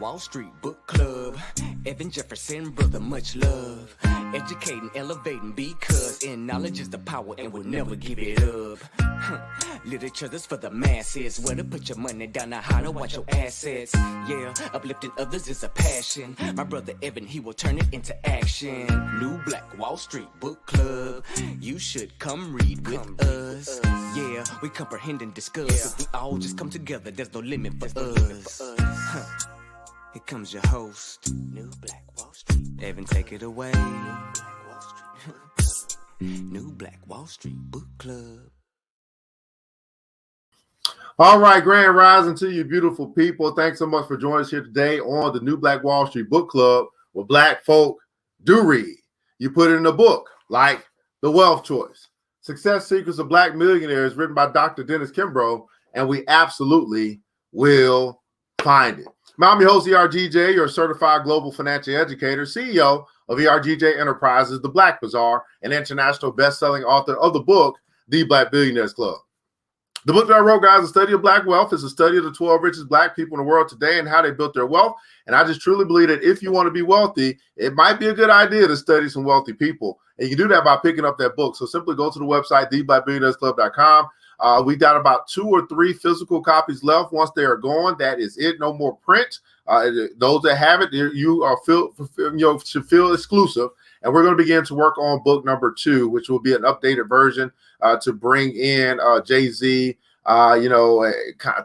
Wall Street Book Club. Evan Jefferson, brother, much love. Educating, elevating, because in knowledge is the power and we'll never give it up. Literature that's for the masses. Where to put your money down, now how to watch your assets. Yeah, uplifting others is a passion. My brother Evan, he will turn it into action. New Black Wall Street Book Club. You should come read with us. Yeah, we comprehend and discuss. If we all just come together, there's no limit for us. Here comes your host, New Black Wall Street. Evan, take it away. New Black Wall Street Book Club. All right, grand rising to you beautiful people. Thanks so much for joining us here today on the New Black Wall Street Book Club, where black folk do read. You put it in a book like The Wealth Choice, Success Secrets of Black Millionaires, written by Dr. Dennis Kimbro, and we absolutely will find it. I'm your host, ERGJ, your certified global financial educator, CEO of ERGJ Enterprises, The Black Bazaar, and international best-selling author of the book, The Black Billionaires Club. The book that I wrote, guys, The Study of Black Wealth, is a study of the 12 richest black people in the world today and how they built their wealth. And I just truly believe that if you want to be wealthy, it might be a good idea to study some wealthy people. And you can do that by picking up that book. So simply go to the website, theblackbillionairesclub.com. We got about 2 or 3 physical copies left. Once they are gone, that is it. No more print. Those that have it, you are should feel exclusive. And we're going to begin to work on book number 2, which will be an updated version to bring in Jay-Z, I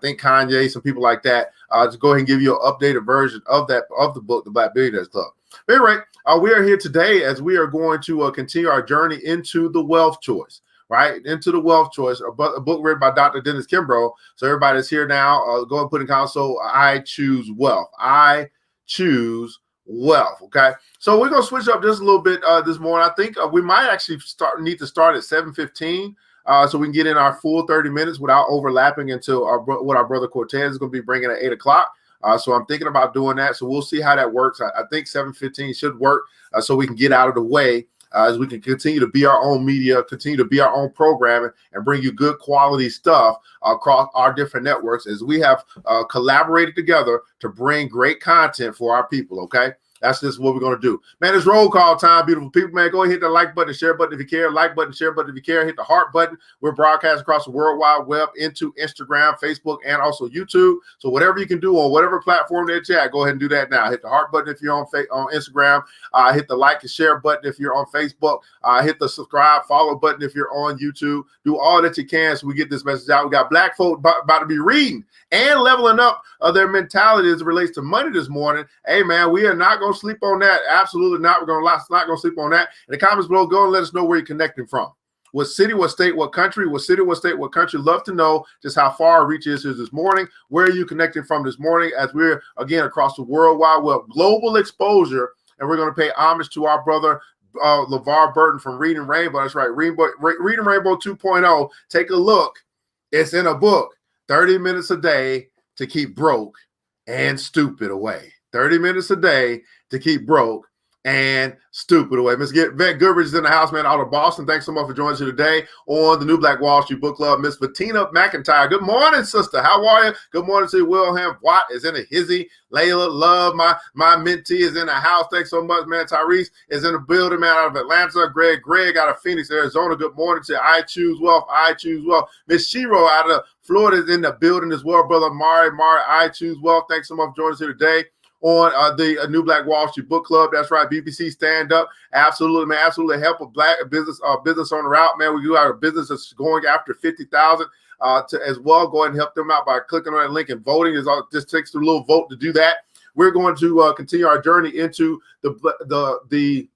think Kanye, some people like that, to go ahead and give you an updated version of the book, The Black Billionaires Club. But anyway, we are here today as we are going to continue our journey into the wealth choice. Right into the wealth choice, a book written by Dr. Dennis Kimbro. So everybody that's here now, go and put in console. I choose wealth. I choose wealth. Okay, so we're gonna switch up just a little bit this morning. I think we might actually need to start at 7:15, so we can get in our full 30 minutes without overlapping until what our brother Cortez is going to be bringing at 8 o'clock. So I'm thinking about doing that. So we'll see how that works. I think 7:15 should work, so we can get out of the way. As we can continue to be our own media, continue to be our own programming, and bring you good quality stuff across our different networks as we have collaborated together to bring great content for our people, okay? That's just what we're going to do. Man, it's roll call time, beautiful people. Man, go ahead, hit the like button, share button if you care. Like button, share button if you care. Hit the heart button. We're broadcasting across the World Wide Web into Instagram, Facebook, and also YouTube. So whatever you can do on whatever platform that you're at, go ahead and do that now. Hit the heart button if you're on Instagram. Hit the like and share button if you're on Facebook. Hit the subscribe, follow button if you're on YouTube. Do all that you can so we get this message out. We got black folk about to be reading and leveling up their mentality as it relates to money this morning. Hey, man, we are not going to sleep on that. Absolutely not. We're not going to sleep on that. In the comments below, go and let us know where you're connecting from. What city, what state, what country, what city, what state, what country. Love to know just how far our reach is this morning. Where are you connecting from this morning as we're, again, across the World Wide Web, global exposure, and we're going to pay homage to our brother, LeVar Burton from Reading Rainbow. That's right, Reading Rainbow 2.0. Take a look. It's in a book. 30 minutes a day to keep broke and stupid away. 30 minutes a day to keep broke and stupid away. Miss Vet Goodrich is in the house, man, out of Boston. Thanks so much for joining us here today on the New Black Wall Street Book Club. Miss Bettina McIntyre, good morning, sister. How are you? Good morning to you. Wilhelm Watt is in a hizzy. Layla Love, my mentee, is in the house. Thanks so much, man. Tyrese is in the building, man, out of Atlanta. Greg out of Phoenix, Arizona. Good morning to you. I choose wealth. I choose wealth. Miss Shiro out of Florida is in the building as well. Brother Mari, I choose wealth. Thanks so much for joining us here today on the New Black Wall Street Book Club. That's right, BBC Stand Up. Absolutely, man. Absolutely help a black business owner out, man. We do have a business that's going after 50,000 to as well. Go ahead and help them out by clicking on that link and voting. It just takes a little vote to do that. We're going to continue our journey into the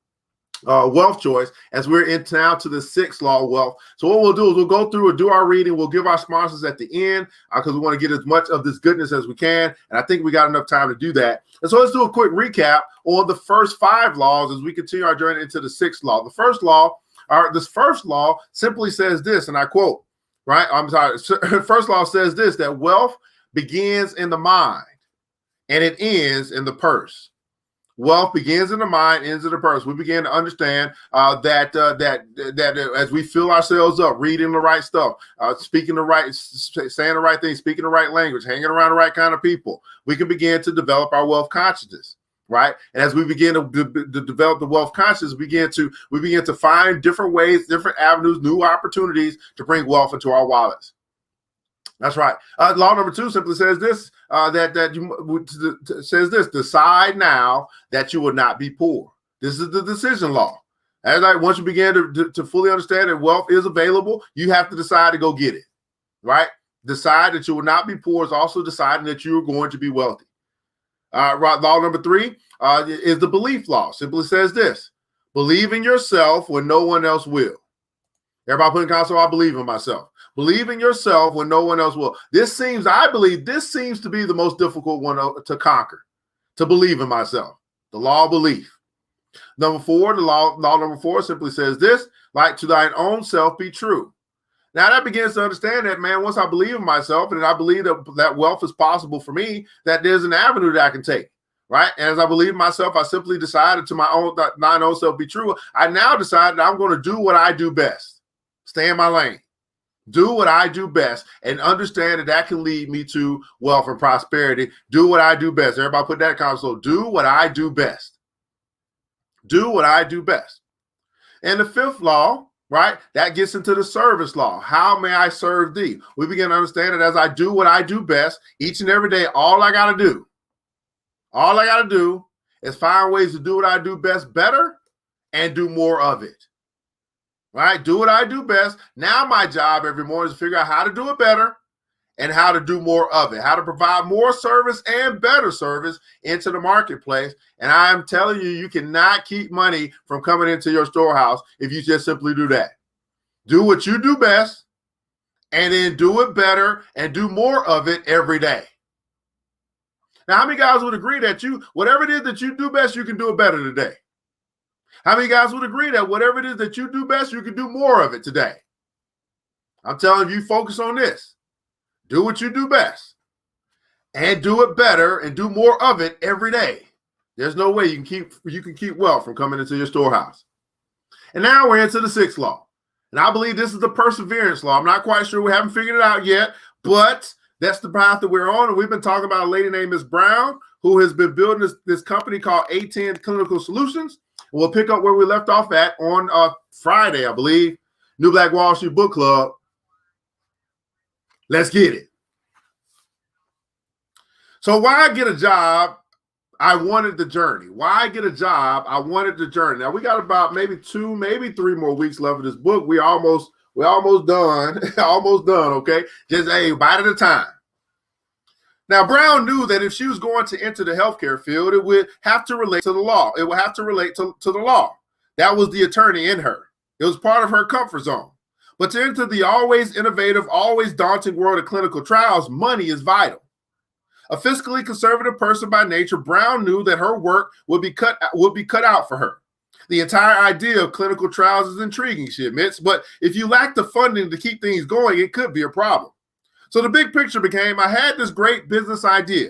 wealth choice as we're into now to the 6th law of wealth. So what we'll do is we'll go through and do our reading. We'll give our sponsors at the end because we want to get as much of this goodness as we can. And I think we got enough time to do that. And so let's do a quick recap on the first 5 laws as we continue our journey into the 6th law. This first law simply says this, and I quote, right? I'm sorry. First law says this, that wealth begins in the mind and it ends in the purse. wealth begins in the mind, ends in the person. We begin to understand that as we fill ourselves up, reading the right stuff, speaking the right, saying the right things, speaking the right language, hanging around the right kind of people, we can begin to develop our wealth consciousness. Right. And as we begin to develop the wealth consciousness, we begin to find different ways, different avenues, new opportunities to bring wealth into our wallets. That's right. Law number 2 simply says this, says this: decide now that you will not be poor. This is the decision law. Once you begin to fully understand that wealth is available, you have to decide to go get it. Right. Decide that you will not be poor is also deciding that you are going to be wealthy. Law number 3 is the belief law. Simply says this: believe in yourself when no one else will. Everybody put in console, I believe in myself. Believe in yourself when no one else will. I believe this seems to be the most difficult one to conquer, to believe in myself. The law of belief. Number 4, law number 4 simply says this: like to thine own self be true. Now that begins to understand that, man, once I believe in myself and I believe that wealth is possible for me, that there's an avenue that I can take, right? And as I believe in myself, I simply decided to mine own self be true. I now decided I'm going to do what I do best. Stay in my lane. Do what I do best and understand that can lead me to wealth and prosperity. Do what I do best. Everybody put that in console. Do what I do best. Do what I do best. And the 5th law, right, that gets into the service law. How may I serve thee? We begin to understand that as I do what I do best each and every day, all I got to do is find ways to do what I do best better and do more of it. Right? Do what I do best. Now my job every morning is to figure out how to do it better and how to do more of it, how to provide more service and better service into the marketplace. And I'm telling you, you cannot keep money from coming into your storehouse if you just simply do that. Do what you do best and then do it better and do more of it every day. Now, how many guys would agree that whatever it is that you do best, you can do it better today? How many guys would agree that whatever it is that you do best, you can do more of it today? I'm telling you, focus on this. Do what you do best and do it better and do more of it every day. There's no way you can keep wealth from coming into your storehouse. And now we're into the 6th law. And I believe this is the perseverance law. I'm not quite sure. We haven't figured it out yet, but that's the path that we're on. And we've been talking about a lady named Ms. Brown, who has been building this company called A10 Clinical Solutions. And we'll pick up where we left off at on Friday, I believe. New Black Wall Street Book Club. Let's get it. So why get a job? I wanted the journey. Why get a job? I wanted the journey. Now we got about maybe 2, maybe 3 more weeks left of this book. We're almost done. Almost done. Okay. Just bite at a time. Now, Brown knew that if she was going to enter the healthcare field, it would have to relate to the law. It would have to relate to the law. That was the attorney in her. It was part of her comfort zone. But to enter the always innovative, always daunting world of clinical trials, money is vital. A fiscally conservative person by nature, Brown knew that her work would be cut out for her. The entire idea of clinical trials is intriguing, she admits, but if you lack the funding to keep things going, it could be a problem. So the big picture became, I had this great business idea,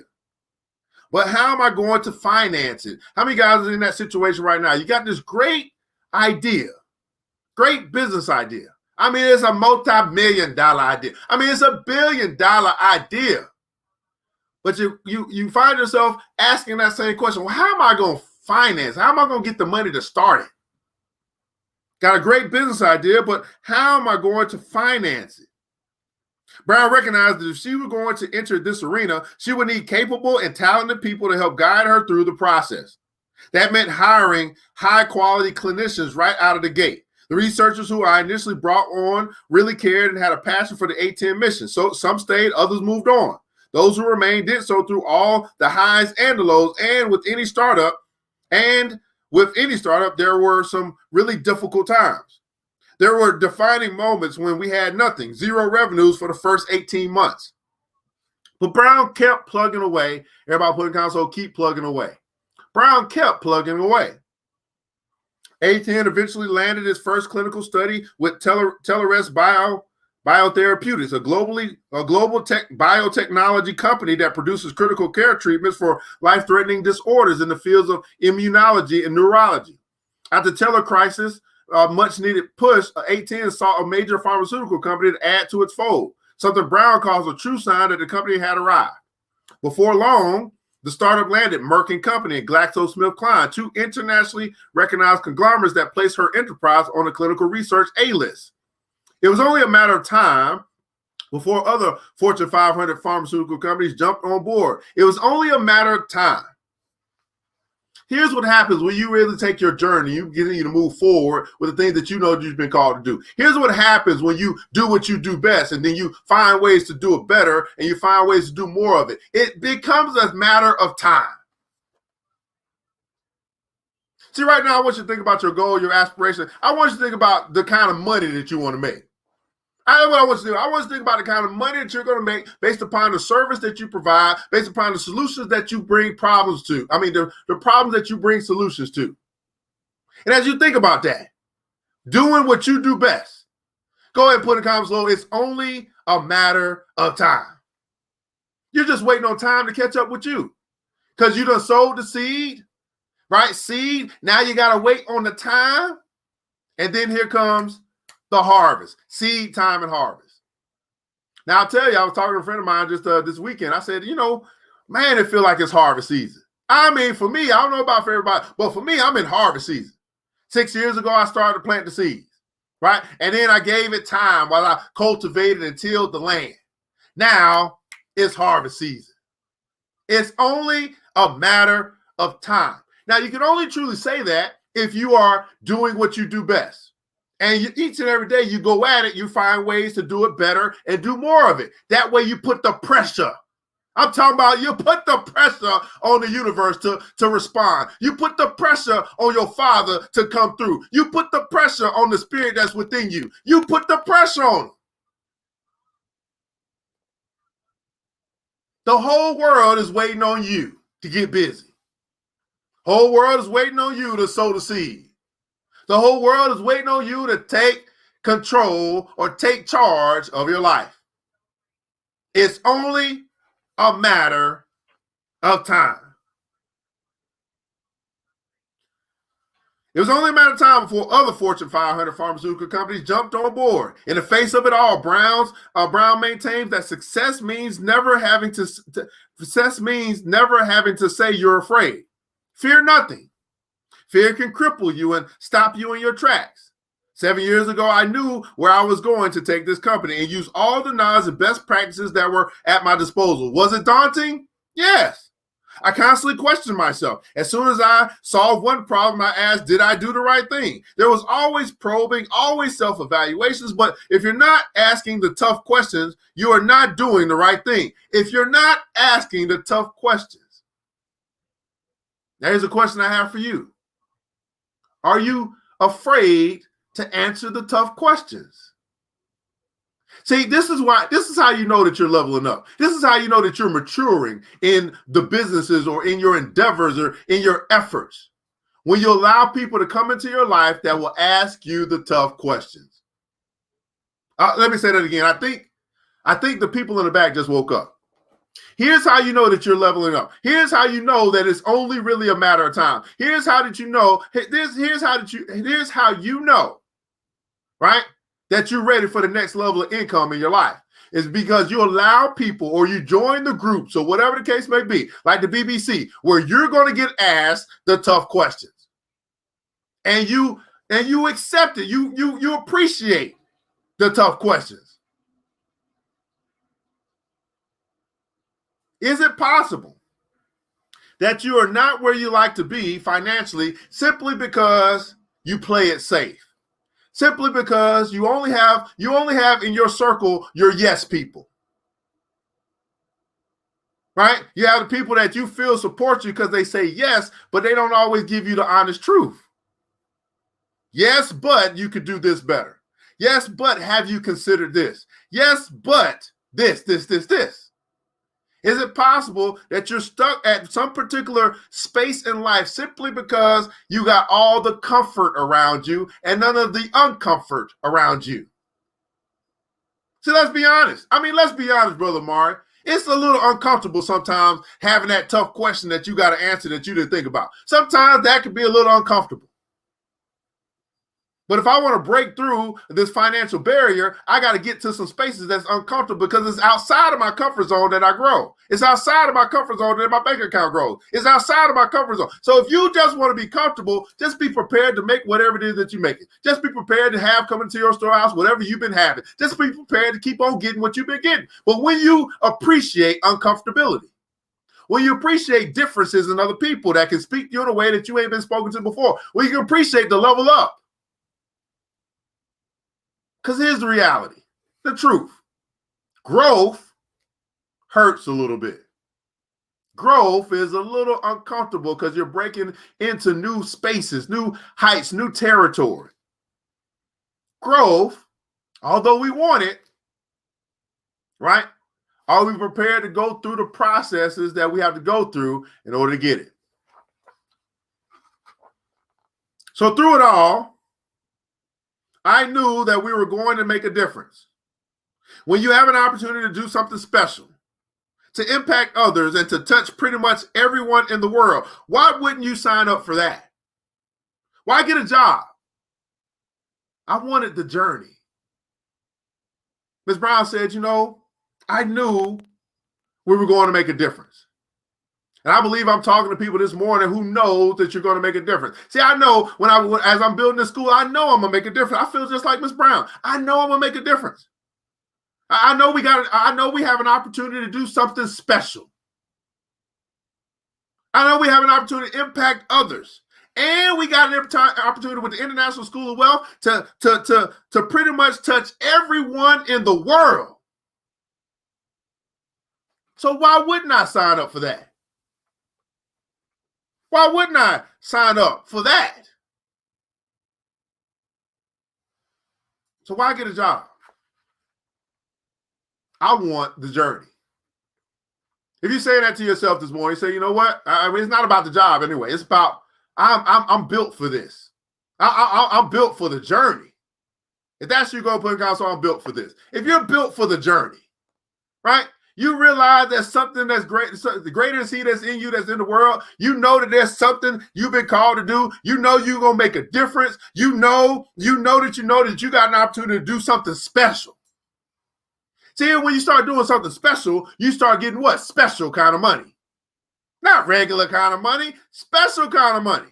but how am I going to finance it? How many guys are in that situation right now? You got this great idea, great business idea. I mean, it's a multi-million-dollar idea. I mean, it's a billion-dollar idea. But you find yourself asking that same question. Well, how am I going to finance? How am I going to get the money to start it? Got a great business idea, but how am I going to finance it? Brown recognized that if she was going to enter this arena, she would need capable and talented people to help guide her through the process. That meant hiring high-quality clinicians right out of the gate. The researchers who I initially brought on really cared and had a passion for the A10 mission. So some stayed, others moved on. Those who remained did so through all the highs and the lows. And with any startup, there were some really difficult times. There were defining moments when we had nothing, 0 revenues for the first 18 months. But Brown kept plugging away. Everybody put in console, keep plugging away. Brown kept plugging away. A10 eventually landed his first clinical study with Telerest Biotherapeutics, a global biotechnology company that produces critical care treatments for life-threatening disorders in the fields of immunology and neurology. At the Teller crisis, much-needed push, AT&T sought a major pharmaceutical company to add to its fold, something Brown calls a true sign that the company had arrived. Before long, the startup landed Merck & Company and GlaxoSmithKline, two internationally recognized conglomerates that placed her enterprise on the clinical research A-list. It was only a matter of time before other Fortune 500 pharmaceutical companies jumped on board. It was only a matter of time. Here's what happens when you really take your journey, you continue to move forward with the things that you know you've been called to do. Here's what happens when you do what you do best, and then you find ways to do it better, and you find ways to do more of it. It becomes a matter of time. See, right now, I want you to think about your goal, your aspiration. I want you to think about the kind of money that you want to make. That's what I want you to do. I want you to think about the kind of money that you're going to make based upon the service that you provide, based upon the solutions that you bring problems to. I mean, the problems that you bring solutions to. And as you think about that, doing what you do best, go ahead and put in comments below. It's only a matter of time. You're just waiting on time to catch up with you because you done sowed the seed, right? Seed. Now you got to wait on the time. And then here comes the harvest, seed time and harvest. Now, I'll tell you, I was talking to a friend of mine just this weekend. I said, man, it feels like it's harvest season. I mean, for me, I don't know about for everybody, but for me, I'm in harvest season. 6 years ago, I started to plant the seeds, right? And then I gave it time while I cultivated and tilled the land. Now it's harvest season. It's only a matter of time. Now, you can only truly say that if you are doing what you do best. And each and every day you go at it, you find ways to do it better and do more of it. That way you put the pressure. I'm talking about you put the pressure on the universe to respond. You put the pressure on your Father to come through. You put the pressure on the spirit that's within you. You put the pressure on them. The whole world is waiting on you to get busy. The whole world is waiting on you to sow the seed. The whole world is waiting on you to take control or take charge of your life. It's only a matter of time. It was only a matter of time before other Fortune 500 pharmaceutical companies jumped on board. In the face of it all, Brown maintains that success means never having to say you're afraid. Fear nothing. Fear can cripple you and stop you in your tracks. 7 years ago, I knew where I was going to take this company and use all the knowledge and best practices that were at my disposal. Was it daunting? Yes. I constantly questioned myself. As soon as I solved one problem, I asked, did I do the right thing? There was always probing, always self-evaluations, but if you're not asking the tough questions, you are not doing the right thing. If you're not asking the tough questions, here's a question I have for you. Are you afraid to answer the tough questions? See, this is how you know that you're leveling up. This is how you know that you're maturing in the businesses or in your endeavors or in your efforts. When you allow people to come into your life that will ask you the tough questions. Let me say that again. I think the people in the back just woke up. Here's how you know that you're leveling up. Here's how you know that it's only really a matter of time. Here's how you know, right, that you're ready for the next level of income in your life. It's because you allow people or you join the groups or whatever the case may be, like the BBC, where you're going to get asked the tough questions. And you accept it. You appreciate the tough questions. Is it possible that you are not where you like to be financially simply because you play it safe? Simply because you only have in your circle your yes people. Right? You have the people that you feel support you because they say yes, but they don't always give you the honest truth. Yes, but you could do this better. Yes, but have you considered this? Yes, but this. Is it possible that you're stuck at some particular space in life simply because you got all the comfort around you and none of the uncomfort around you? So let's be honest. I mean, let's be honest, Brother Mari. It's a little uncomfortable sometimes having that tough question that you got to answer that you didn't think about. Sometimes that can be a little uncomfortable. But if I want to break through this financial barrier, I got to get to some spaces that's uncomfortable because it's outside of my comfort zone that I grow. It's outside of my comfort zone that my bank account grows. It's outside of my comfort zone. So if you just want to be comfortable, just be prepared to make whatever it is that you're making. Just be prepared to have coming to your storehouse whatever you've been having. Just be prepared to keep on getting what you've been getting. But when you appreciate uncomfortability, when you appreciate differences in other people that can speak to you in a way that you ain't been spoken to before, when you can appreciate the level up. Because here's the reality, the truth. Growth hurts a little bit. Growth is a little uncomfortable because you're breaking into new spaces, new heights, new territory. Growth, although we want it, right? Are we prepared to go through the processes that we have to go through in order to get it? So through it all, I knew that we were going to make a difference. When you have an opportunity to do something special, to impact others, and to touch pretty much everyone in the world, why wouldn't you sign up for that? Why get a job? I wanted the journey. Ms. Brown said, I knew we were going to make a difference. And I believe I'm talking to people this morning who know that you're going to make a difference. See, I know as I'm building this school, I know I'm going to make a difference. I feel just like Ms. Brown. I know I'm going to make a difference. I know we have an opportunity to do something special. I know we have an opportunity to impact others. And we got an opportunity with the International School of Wealth to pretty much touch everyone in the world. So why wouldn't I sign up for that? Why wouldn't I sign up for that? So why get a job? I want the journey. If you say that to yourself this morning, you say, you know what? I mean, it's not about the job anyway. It's about I'm built for this. I'm built for the journey. If that's you, go put in console, I'm built for this. If you're built for the journey, right? You realize there's something that's great. The greater is he that's in you, that's in the world. You know that there's something you've been called to do. You know you're going to make a difference. You know that you got an opportunity to do something special. See, when you start doing something special, you start getting what? Special kind of money. Not regular kind of money, special kind of money.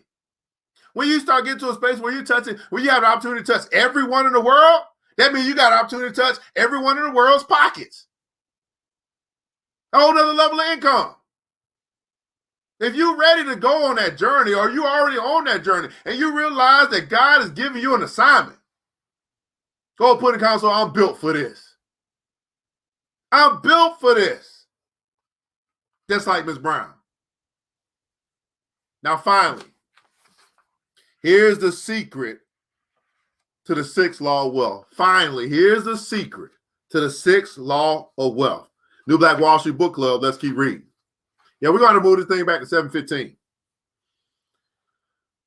When you start getting to a space where you have an opportunity to touch everyone in the world, that means you got an opportunity to touch everyone in the world's pockets. A whole nother level of income. If you're ready to go on that journey, or you already on that journey, and you realize that God is giving you an assignment, go put in console, I'm built for this. I'm built for this. Just like Ms. Brown. Now, finally, here's the secret to the sixth law of wealth. Finally, here's the secret to the sixth law of wealth. New Black Wall Street Book Club. Let's keep reading. Yeah, we're going to move this thing back to 7:15.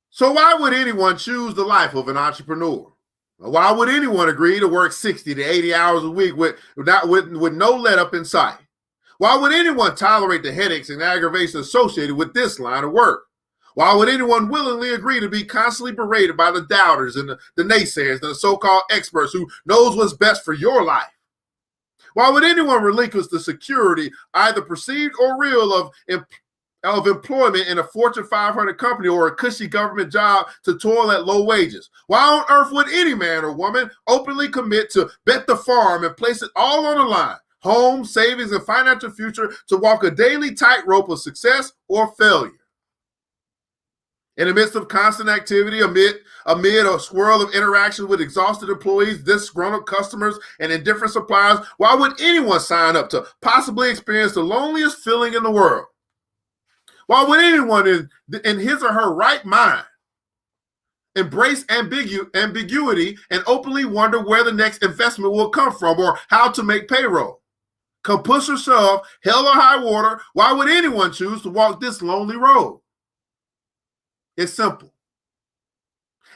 So why would anyone choose the life of an entrepreneur? Why would anyone agree to work 60 to 80 hours a week with no let up in sight? Why would anyone tolerate the headaches and aggravations associated with this line of work? Why would anyone willingly agree to be constantly berated by the doubters and the naysayers and the so-called experts who knows what's best for your life? Why would anyone relinquish the security, either perceived or real, of employment in a Fortune 500 company or a cushy government job to toil at low wages? Why on earth would any man or woman openly commit to bet the farm and place it all on the line, home, savings, and financial future, to walk a daily tightrope of success or failure? In the midst of constant activity, amid a swirl of interactions with exhausted employees, disgruntled customers, and indifferent suppliers, why would anyone sign up to possibly experience the loneliest feeling in the world? Why would anyone in his or her right mind embrace ambiguity and openly wonder where the next investment will come from or how to make payroll? Come push or shove, hell or high water, why would anyone choose to walk this lonely road? It's simple.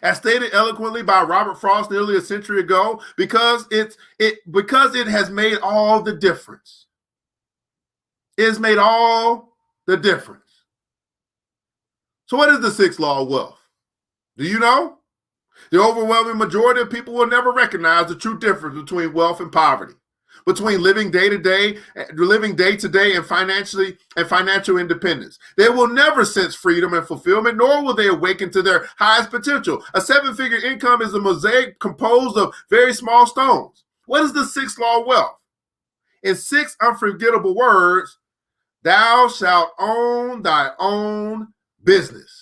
as stated eloquently by Robert Frost nearly a century ago, because it has made all the difference. It has made all the difference. So what is the sixth law of wealth? Do you know? The overwhelming majority of people will never recognize the true difference between wealth and poverty, between living day to day and financial independence. They will never sense freedom and fulfillment, nor will they awaken to their highest potential. A seven-figure income is a mosaic composed of very small stones. What is the sixth law of wealth? In 6 unforgettable words, thou shalt own thy own business.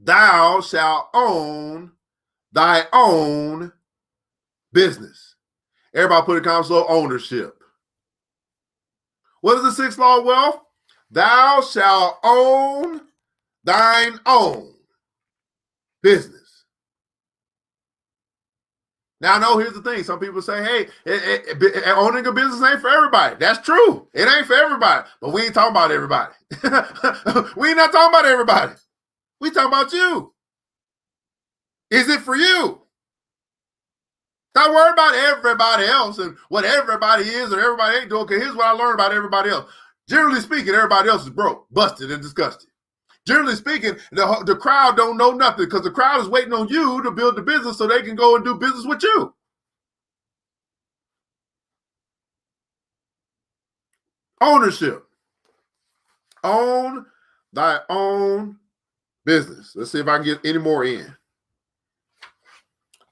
Thou shalt own thy own business. Everybody put in comments below, ownership. What is the sixth law of wealth? Thou shalt own thine own business. Now, I know here's the thing. Some people say, hey, owning a business ain't for everybody. That's true. It ain't for everybody. But we ain't talking about everybody. We ain't not talking about everybody. We talking about you. Is it for you? Don't worry about everybody else and what everybody is or everybody ain't doing, because here's what I learned about everybody else. Generally speaking, everybody else is broke, busted, and disgusted. Generally speaking, the crowd don't know nothing because the crowd is waiting on you to build the business so they can go and do business with you. Ownership. Own thy own business. Let's see if I can get any more in.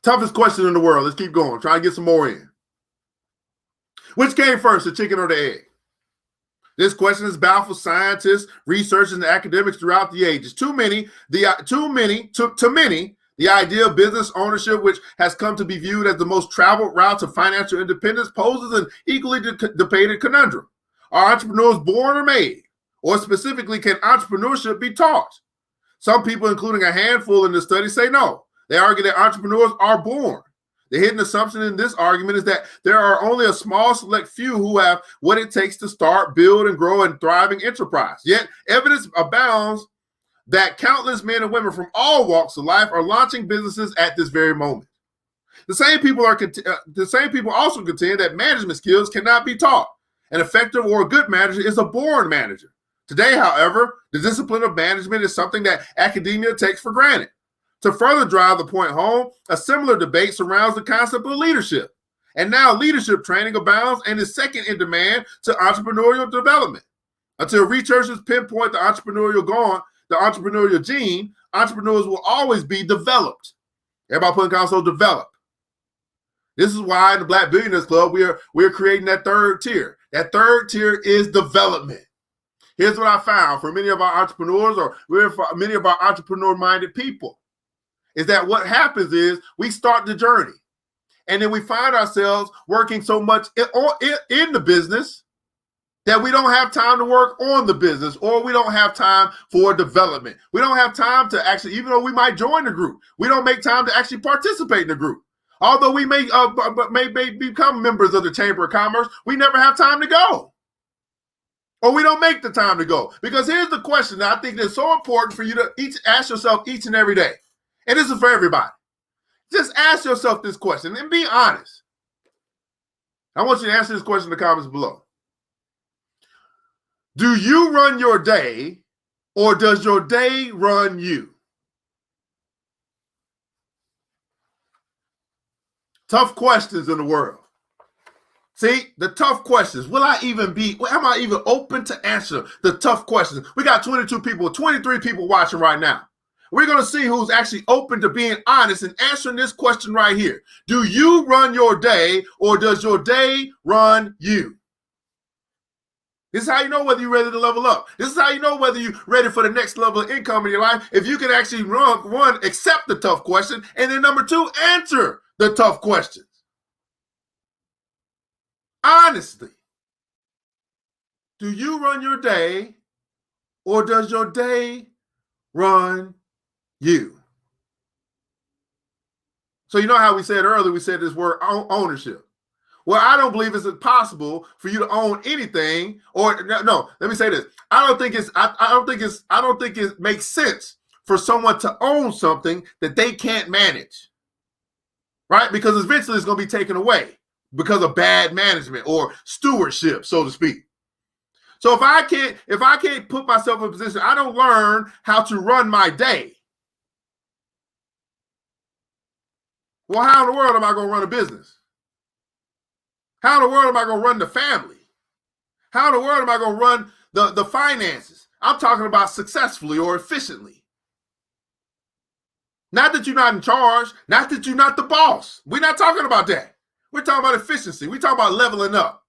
Toughest question in the world. Let's keep going. Try to get some more in. Which came first, the chicken or the egg? This question has baffled scientists, researchers, and academics throughout the ages. To many, the idea of business ownership, which has come to be viewed as the most traveled route to financial independence, poses an equally debated conundrum. Are entrepreneurs born or made? Or specifically, can entrepreneurship be taught? Some people, including a handful in the study, say no. They argue that entrepreneurs are born. The hidden assumption in this argument is that there are only a small select few who have what it takes to start, build, and grow a thriving enterprise. Yet, evidence abounds that countless men and women from all walks of life are launching businesses at this very moment. The same people also contend that management skills cannot be taught. An effective or a good manager is a born manager. Today, however, the discipline of management is something that academia takes for granted. To further drive the point home, a similar debate surrounds the concept of leadership. And now leadership training abounds and is second in demand to entrepreneurial development. Until researchers pinpoint the entrepreneurial gene, entrepreneurs will always be developed. Everybody put in console, develop. This is why in the Black Billionaires Club, we're creating that third tier. That third tier is development. Here's what I found for many of our entrepreneurs or many of our entrepreneur-minded people is that what happens is we start the journey and then we find ourselves working so much in the business that we don't have time to work on the business, or we don't have time for development. We don't have time to actually, even though we might join the group, we don't make time to actually participate in the group. Although we may become members of the Chamber of Commerce, we never have time to go. Or we don't make the time to go. Because here's the question that I think is so important for you to ask yourself each and every day. And this is for everybody. Just ask yourself this question and be honest. I want you to answer this question in the comments below. Do you run your day, or does your day run you? Tough questions in the world. See, the tough questions. Am I even open to answer the tough questions? We got 23 people watching right now. We're going to see who's actually open to being honest and answering this question right here. Do you run your day, or does your day run you? This is how you know whether you're ready to level up. This is how you know whether you're ready for the next level of income in your life. If you can actually accept the tough question, and then number two, answer the tough questions. Honestly, do you run your day, or does your day run you? So you know how we said earlier, we said this word ownership. Well, I don't believe it's possible for you to own anything, or no, let me say this. I don't think it makes sense for someone to own something that they can't manage, right? Because eventually it's going to be taken away because of bad management or stewardship, so to speak. So if I can't put myself in a position, I don't learn how to run my day. Well, how in the world am I going to run a business? How in the world am I going to run the family? How in the world am I going to run the finances? I'm talking about successfully or efficiently. Not that you're not in charge, not that you're not the boss. We're not talking about that. We're talking about efficiency. We're talking about leveling up.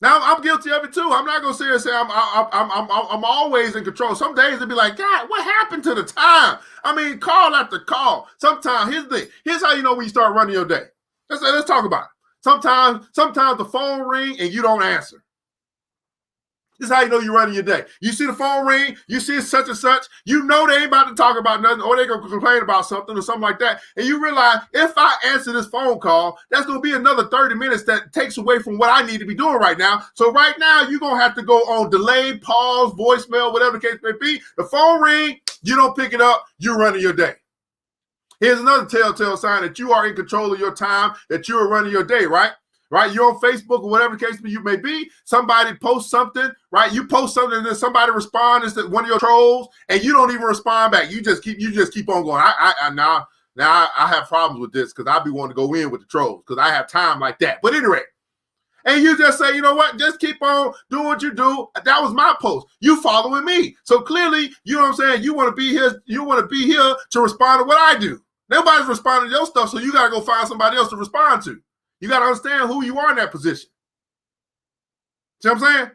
Now, I'm guilty of it too. I'm not going to sit here and say I'm always in control. Some days it'll be like, God, what happened to the time? I mean, call after call. Sometimes, here's the thing. Here's how you know when you start running your day. Let's talk about it. Sometimes the phone ring and you don't answer. This is how you know you're running your day. You see the phone ring, you see such and such, you know they ain't about to talk about nothing or they're going to complain about something or something like that. And you realize if I answer this phone call, that's going to be another 30 minutes that takes away from what I need to be doing right now. So right now, you're going to have to go on delay, pause, voicemail, whatever the case may be. The phone ring, you don't pick it up, you're running your day. Here's another telltale sign that you are in control of your time, that you are running your day, right? Right, you're on Facebook or whatever the case you may be. Somebody posts something, right? You post something and then somebody responds to one of your trolls, and you don't even respond back. You just keep on going. Now I have problems with this because I be wanting to go in with the trolls because I have time like that. But anyway, and you just say, you know what? Just keep on doing what you do. That was my post. You following me, so clearly, you know what I'm saying. You want to be here. You want to be here to respond to what I do. Nobody's responding to your stuff, so you got to go find somebody else to respond to. You got to understand who you are in that position. See what I'm saying?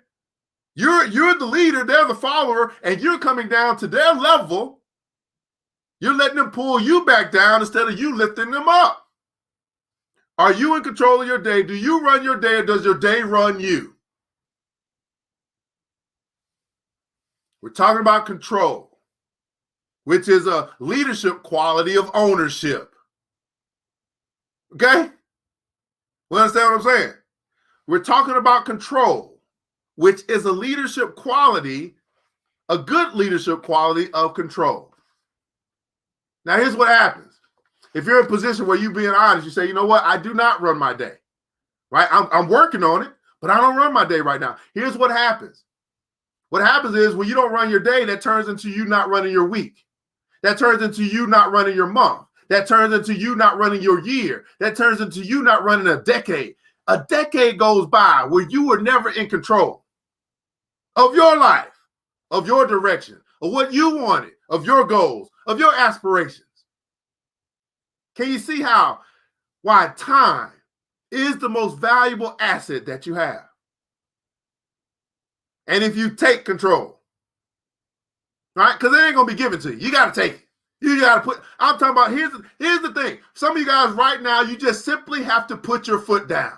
You're the leader, they're the follower, and you're coming down to their level. You're letting them pull you back down instead of you lifting them up. Are you in control of your day? Do you run your day or does your day run you? We're talking about control, which is a leadership quality of ownership. Okay? We understand what I'm saying? We're talking about control, which is a leadership quality, a good leadership quality of control. Now, here's what happens. If you're in a position where you're being honest, you say, you know what? I do not run my day, right? I'm working on it, but I don't run my day right now. Here's what happens. What happens is when you don't run your day, that turns into you not running your week. That turns into you not running your month. That turns into you not running your year. That turns into you not running a decade. A decade goes by where you were never in control of your life, of your direction, of what you wanted, of your goals, of your aspirations. Can you see why time is the most valuable asset that you have? And if you take control, right? Because it ain't going to be given to you. You got to take it. You got to I'm talking about, here's the thing. Some of you guys right now, you just simply have to put your foot down.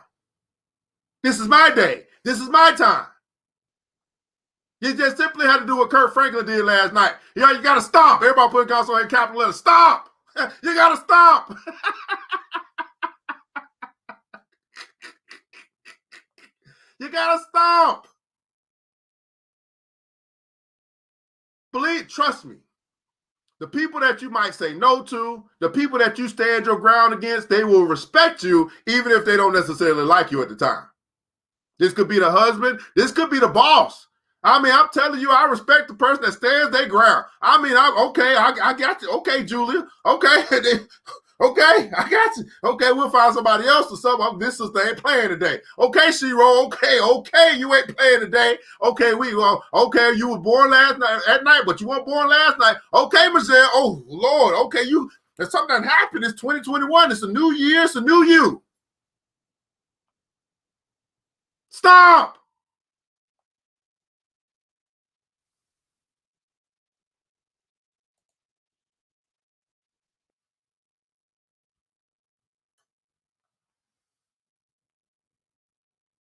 This is my day. This is my time. You just simply had to do what Kurt Franklin did last night. You got to stomp. Everybody put console in capital letters. Stomp. You got to stomp. You got to stomp. Trust me. The people that you might say no to, the people that you stand your ground against, they will respect you even if they don't necessarily like you at the time. This could be the husband. This could be the boss. I mean, I'm telling you, I respect the person that stands their ground. I mean, I got you. Okay, Julia. Okay. Okay, I got you. Okay, we'll find somebody else or something. This sister ain't playing today. Okay, Shiro. Okay, you ain't playing today. Okay, okay, you were born last night at night, but you weren't born last night. Okay, Michelle. Oh Lord. Okay, there's something that happened. It's 2021. It's a new year. It's a new you. Stop.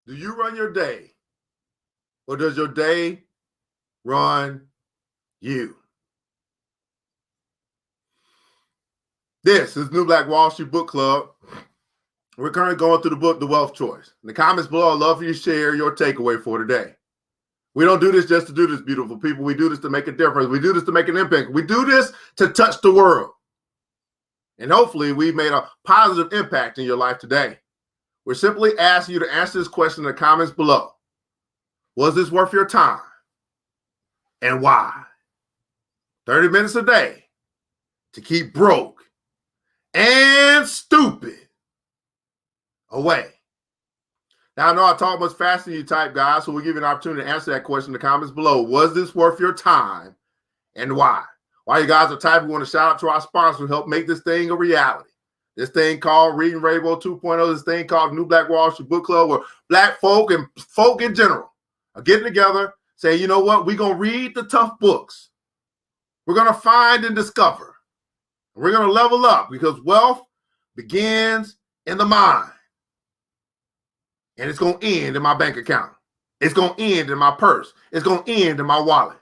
Do you run your day or does your day run you? This is New Black Wall Street Book Club. We're currently going through the book, The Wealth Choice. In the comments below, I'd love for you to share your takeaway for today. We don't do this just to do this, beautiful people. We do this to make a difference. We do this to make an impact. We do this to touch the world. And hopefully we've made a positive impact in your life today. We're simply asking you to answer this question in the comments below. Was this worth your time? And why? 30 minutes a day to keep broke and stupid away. Now, I know I talk much faster than you type, guys, so we'll give you an opportunity to answer that question in the comments below. Was this worth your time and why? While you guys are typing, we want to shout out to our sponsor who helped make this thing a reality. This thing called Reading Rainbow 2.0, this thing called New Black Wall Street Book Club, where black folk and folk in general are getting together, saying, you know what, we're going to read the tough books. We're going to find and discover. We're going to level up because wealth begins in the mind. And it's going to end in my bank account. It's going to end in my purse. It's going to end in my wallet.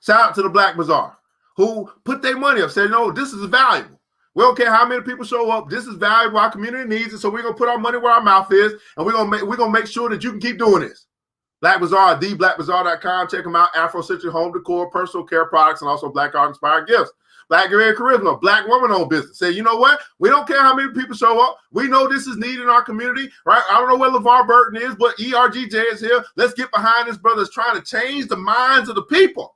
Shout out to the Black Bazaar who put their money up, said, no, this is valuable. We don't care how many people show up. This is valuable. Our community needs it. So we're going to put our money where our mouth is. And we're going to make sure that you can keep doing this. Black Bazaar, theblackbazaar.com. Check them out. Afro-centric home decor, personal care products, and also Black art-inspired gifts. Black Girl Charisma, Black woman-owned business. Say, you know what? We don't care how many people show up. We know this is needed in our community, right? I don't know where LeVar Burton is, but ERGJ is here. Let's get behind this brother that's trying to change the minds of the people.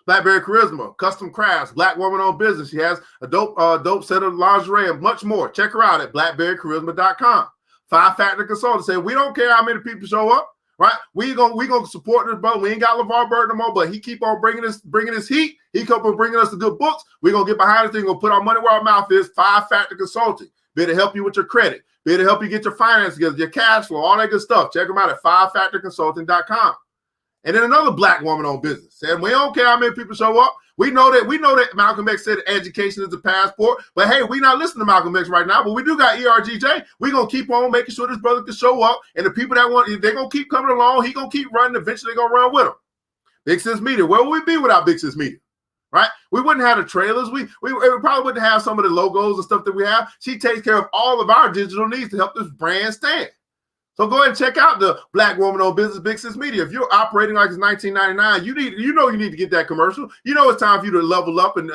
Blackberry Charisma, custom crafts, Black woman-owned business. She has a dope set of lingerie and much more. Check her out at blackberrycharisma.com. 5-Factor Consultant said, we don't care how many people show up, right? We gonna support this brother. We ain't got LeVar Burton no more, but he keep on bringing his heat. He keep on bringing us the good books. We're going to get behind this thing. We're going to put our money where our mouth is. 5-Factor Consulting. Be able to help you with your credit. Be able to help you get your finance together, your cash flow, all that good stuff. Check them out at 5factorconsulting.com. And then another Black woman-owned business said, we don't care how many people show up. We know that Malcolm X said education is the passport. But hey, we not listening to Malcolm X right now, but we do got ERGJ. We're going to keep on making sure this brother can show up. And the people that want, they're going to keep coming along. He going to keep running. Eventually, they're going to run with him. Big Sis Media. Where would we be without Big Sis Media? Right? We wouldn't have the trailers. We probably wouldn't have some of the logos and stuff that we have. She takes care of all of our digital needs to help this brand stand. So go ahead and check out the Black woman-owned business, Big Sis Media. If you're operating like it's 1999, you need to get that commercial. You know it's time for you to level up and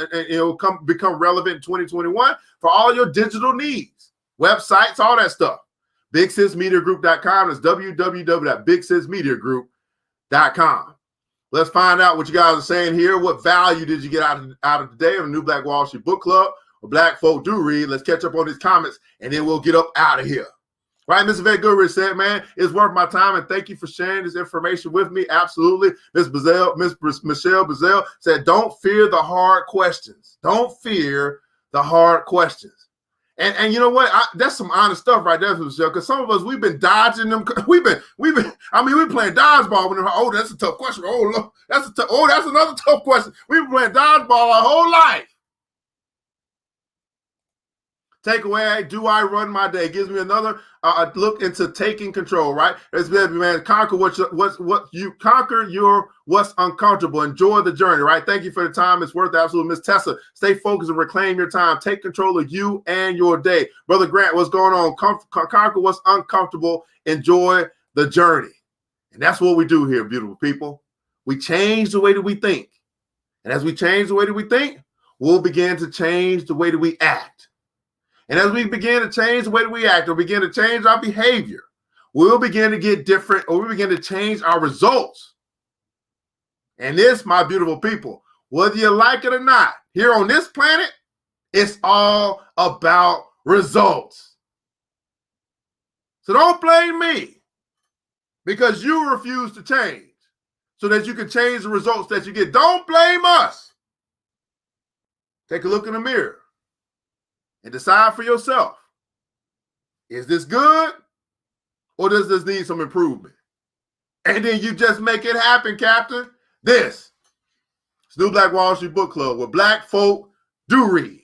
become relevant in 2021 for all your digital needs, websites, all that stuff. BigSisMediaGroup.com is www.BigSisMediaGroup.com. Let's find out what you guys are saying here. What value did you get out of today of the New Black Wall Street Book Club? Or Black Folk Do Read. Let's catch up on these comments, and then we'll get up out of here. Right, Mr. Vet Goodrich said, man, it's worth my time, and thank you for sharing this information with me. Absolutely. Miss Michelle Bazell said, don't fear the hard questions. Don't fear the hard questions. And you know what? That's some honest stuff right there, Michelle, because some of us, we've been dodging them. We're playing dodgeball with them. Oh, that's a tough question. Oh, look, that's another tough question. We've been playing dodgeball our whole life. Takeaway, do I run my day? Gives me another look into taking control, right? It's man, conquer what's uncomfortable. Enjoy the journey, right? Thank you for the time. It's worth absolutely. Miss Tessa, stay focused and reclaim your time. Take control of you and your day. Brother Grant, what's going on? Conquer what's uncomfortable. Enjoy the journey. And that's what we do here, beautiful people. We change the way that we think. And as we change the way that we think, we'll begin to change the way that we act. And as we begin to change the way that we act or begin to change our behavior, we'll begin to get different, or we begin to change our results. And this, my beautiful people, whether you like it or not, here on this planet, it's all about results. So don't blame me because you refuse to change so that you can change the results that you get. Don't blame us. Take a look in the mirror and decide for yourself, is this good or does this need some improvement? And then you just make it happen, Captain. This is New Black Wall Street Book Club, where black folk do read.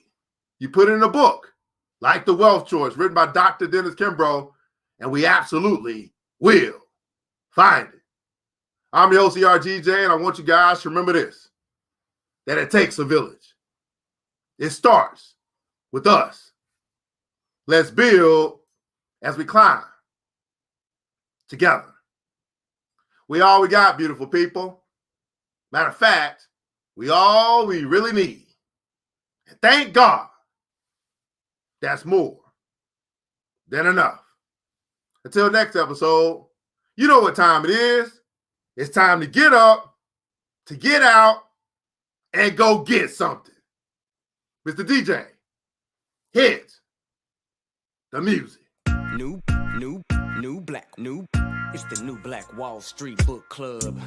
You put it in a book, like The Wealth Choice, written by Dr. Dennis Kimbro, and we absolutely will find it. I'm your OCRGJ, and I want you guys to remember this, that it takes a village. It starts with us. Let's build as we climb together. We all we got, beautiful people. Matter of fact, we all we really need. And thank God, that's more than enough. Until next episode, you know what time it is. It's time to get up, to get out, and go get something. Mr. DJ, hit the music. New black. It's the New Black Wall Street Book Club.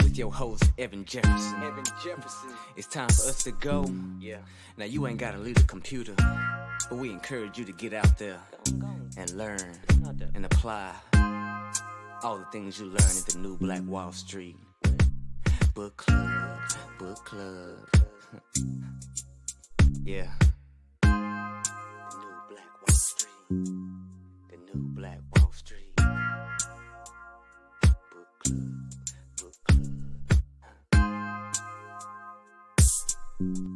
With your host, Evan Jefferson. It's time for us to go. Yeah. Now, you ain't got to leave the computer, but we encourage you to get out there and learn and apply all the things you learn at the New Black Wall Street Book Club. Yeah. The New Black Wall Street. The New Black Wall Street Book Club.